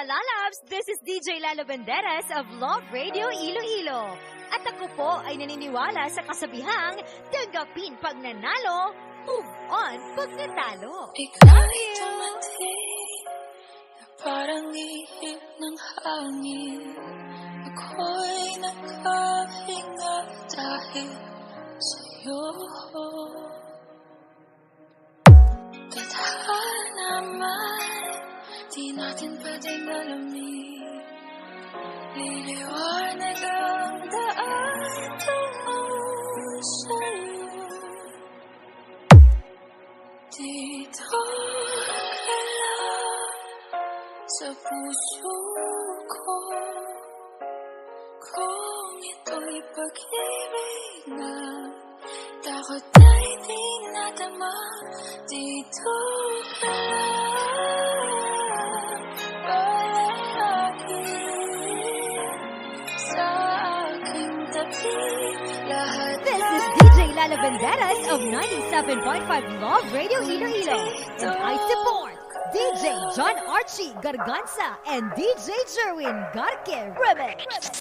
Kalalabs, this is DJ Lalo Banderas of Love Radio Iloilo. At ako po ay naniniwala sa kasabihang tanggapin pag nanalo, move on pag natalo. Ika'y tumating na parang ihip ng hangin. Ako'y nakahinga dahil sa'yo. Tadhana man, di natin pwedeng alamin. Liliwanag ang daan tungo sa'yo. Dito ka lang sa puso ko. Kung ito'y pag-ibig na takot ay di nadama. Dito ka lang palagi sa aking tabi. Lahat This is DJ Lalo Banderas of 97.5 Love Radio Iloilo. And I support DJ John Archie Garganza and DJ Jerwin Garque Remix.